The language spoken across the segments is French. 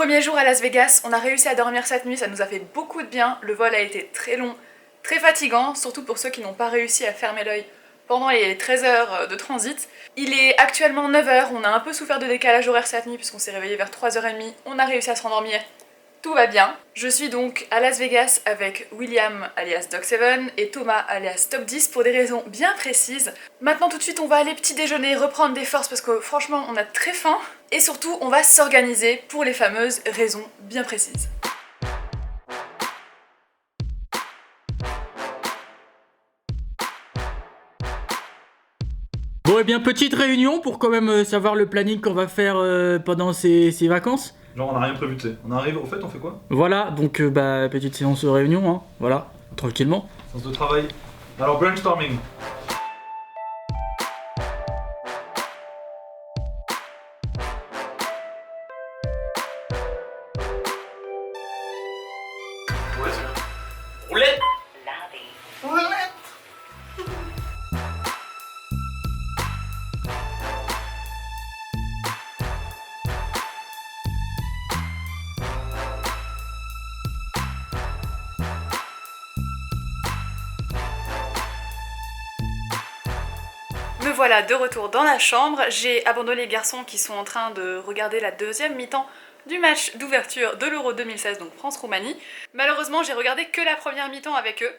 Premier jour à Las Vegas, on a réussi à dormir cette nuit, ça nous a fait beaucoup de bien. Le vol a été très long, très fatigant, surtout pour ceux qui n'ont pas réussi à fermer l'œil pendant les 13 heures de transit. Il est actuellement 9 h, on a un peu souffert de décalage horaire cette nuit puisqu'on s'est réveillé vers 3 h 30, on a réussi à se rendormir. Tout va bien. Je suis donc à Las Vegas avec William alias Doc7 et Thomas alias Top 10 pour des raisons bien précises. Maintenant tout de suite on va aller petit déjeuner, reprendre des forces parce que franchement on a très faim. Et surtout on va s'organiser pour les fameuses raisons bien précises. Bon et bien petite réunion pour quand même savoir le planning qu'on va faire pendant ces vacances. Genre on a rien prévu, tu sais. On arrive, au fait on fait quoi? Voilà, donc petite séance de réunion, hein, voilà, tranquillement. Séance de travail. Alors brainstorming. Ouais, c'est bien. Roulette. Me voilà de retour dans la chambre, j'ai abandonné les garçons qui sont en train de regarder la deuxième mi-temps du match d'ouverture de l'Euro 2016, donc France-Roumanie. Malheureusement j'ai regardé que la première mi-temps avec eux,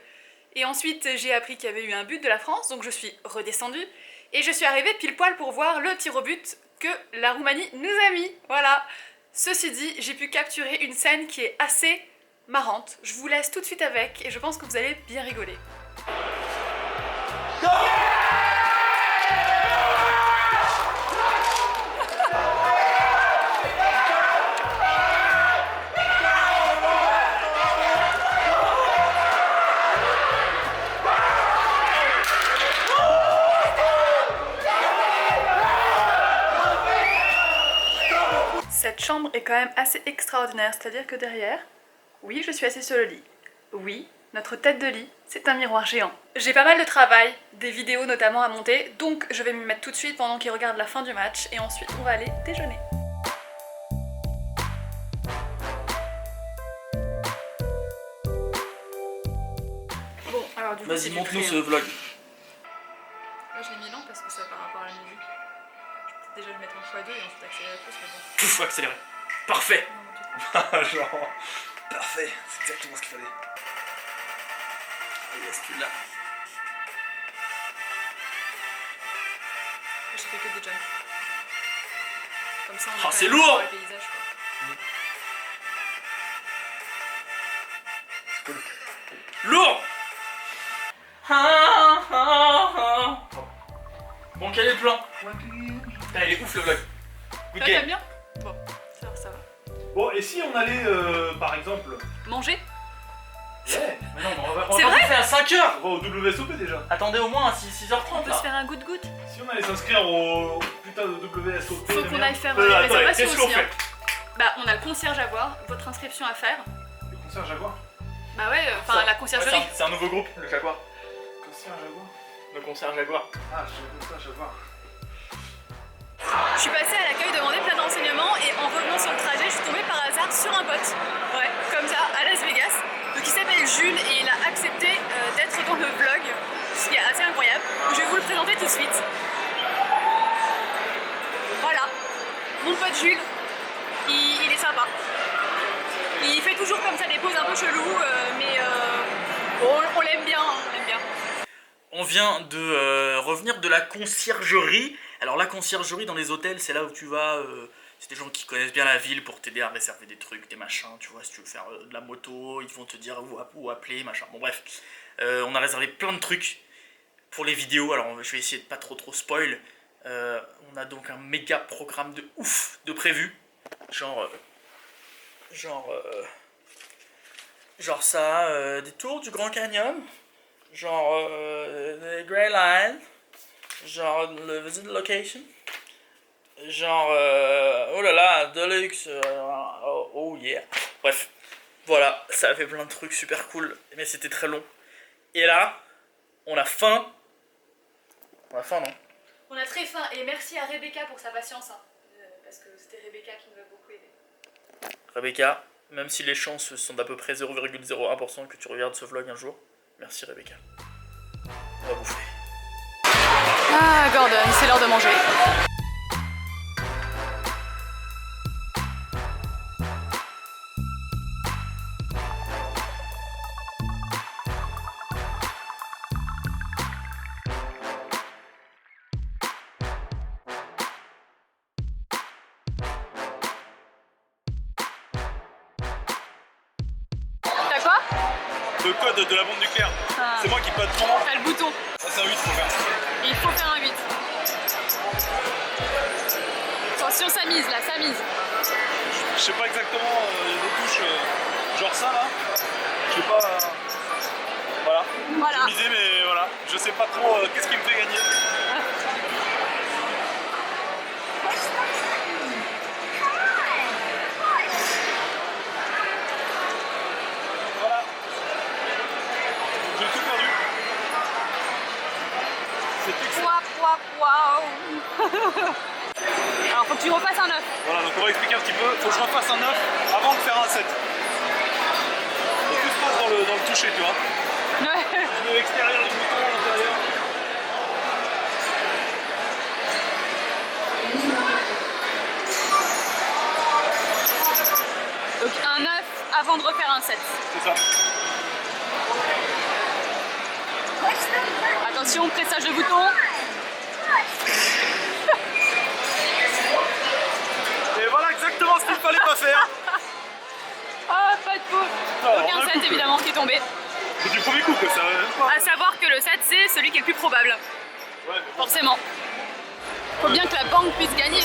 et ensuite j'ai appris qu'il y avait eu un but de la France, donc je suis redescendue, et je suis arrivée pile poil pour voir le tir au but que la Roumanie nous a mis, voilà. Ceci dit, j'ai pu capturer une scène qui est assez marrante, je vous laisse tout de suite avec, et je pense que vous allez bien rigoler. Cette chambre est quand même assez extraordinaire, c'est-à-dire que derrière, oui, je suis assise sur le lit. Oui, notre tête de lit, c'est un miroir géant. J'ai pas mal de travail, des vidéos notamment à monter, donc je vais m'y mettre tout de suite pendant qu'ils regardent la fin du match, et ensuite on va aller déjeuner. Bon, alors du coup, Vas-y, montre-nous ce vlog. Là, je l'ai mis lent parce que c'est par rapport à la musique. Je vais déjà le mettre en x2 et ensuite accélérer plus, mais bon. Pouf, accéléré. Parfait. Genre. Parfait, c'est exactement ce qu'il fallait. Yes, tu l'as. J'ai fait que des jumps. Comme ça, on a Oh, quand c'est même lourd. le paysage, quoi. Lourd. Bon, quel est le plan? Putain, il est ouf le vlog. Good Ça game. t'aimes bien? Bon, ça va. Bon, et si on allait par exemple. Manger? Ouais, Mais non, mais on va C'est vrai faire à 5h. on va au WSOP déjà. Attendez au moins à 6h30 On peut là. se faire un goutte-goutte? Si on allait s'inscrire au putain de WSOP. Faut de qu'on merde. aille faire les Attendez, réservations qu'est-ce qu'on aussi, hein. fait? Bah, on a le concierge à voir, votre inscription à faire. Le concert Jaguar. Bah ouais, enfin la conciergerie. Ouais, c'est un nouveau groupe, le Jaguar. Concert Jaguar. Le concert Jaguar. Ah, je suis le concert Jaguar. Je suis passée à l'accueil demander plein de renseignements et en revenant sur le trajet, je suis tombée par hasard sur un pote. Ouais, comme ça, à Las Vegas. Donc il s'appelle Jules et il a accepté d'être dans le vlog, ce qui est assez incroyable. Donc, je vais vous le présenter tout de suite. Voilà, mon pote Jules, il est sympa. Il fait toujours comme ça des poses un peu cheloues, mais on l'aime bien, on l'aime bien. On vient de revenir de la conciergerie. Alors la conciergerie dans les hôtels, c'est là où tu vas, c'est des gens qui connaissent bien la ville pour t'aider à réserver des trucs, des machins, tu vois, si tu veux faire de la moto, ils vont te dire où appeler, machin. Bon bref, on a réservé plein de trucs pour les vidéos, alors je vais essayer de pas trop spoil. On a donc un méga programme de ouf de prévu, genre ça, des tours du Grand Canyon, genre les Grey Line, genre le visit location, genre oh là là, Deluxe, oh yeah. Bref, voilà, ça a fait plein de trucs super cool, mais c'était très long. Et là, on a faim. On a faim, non? On a très faim et merci à Rebecca pour sa patience, hein, parce que c'était Rebecca qui nous a beaucoup aidé. Rebecca, même si les chances sont d'à peu près 0,01% que tu regardes ce vlog un jour, merci Rebecca. On va bouffer. Ah Gordon, c'est l'heure de manger. T'as quoi? Le code de la bombe nucléaire. Ah. C'est moi qui peux te prendre. T'as le bouton. Ça c'est un 8 faut faire. Il faut faire un 8. Attention, ça mise là, ça mise. Je sais pas exactement, il y a des touches genre ça là. Je sais pas. Voilà. Voilà. J'ai misé mais voilà. Je sais pas trop qu'est-ce qui me fait gagner. Voilà. J'ai tout perdu. C'est excellent. Waouh. Alors faut que tu refasses un 9. Voilà, donc on va expliquer un petit peu. Faut que je refasse un 9 avant de faire un 7. Et tout se passe dans le toucher, tu vois. Ouais. Je mets l'extérieur du bouton, l'intérieur. Donc un 9 avant de refaire un 7. C'est ça. Attention, pressage de bouton. Et voilà exactement ce qu'il fallait pas faire. Ah, pas de faute. Non, Donc on a un le 7 coup, évidemment qui est tombé. C'est du premier coup que ça. À savoir que le 7 c'est celui qui est le plus probable. Ouais, mais bon. Forcément. Faut bien que la banque puisse gagner.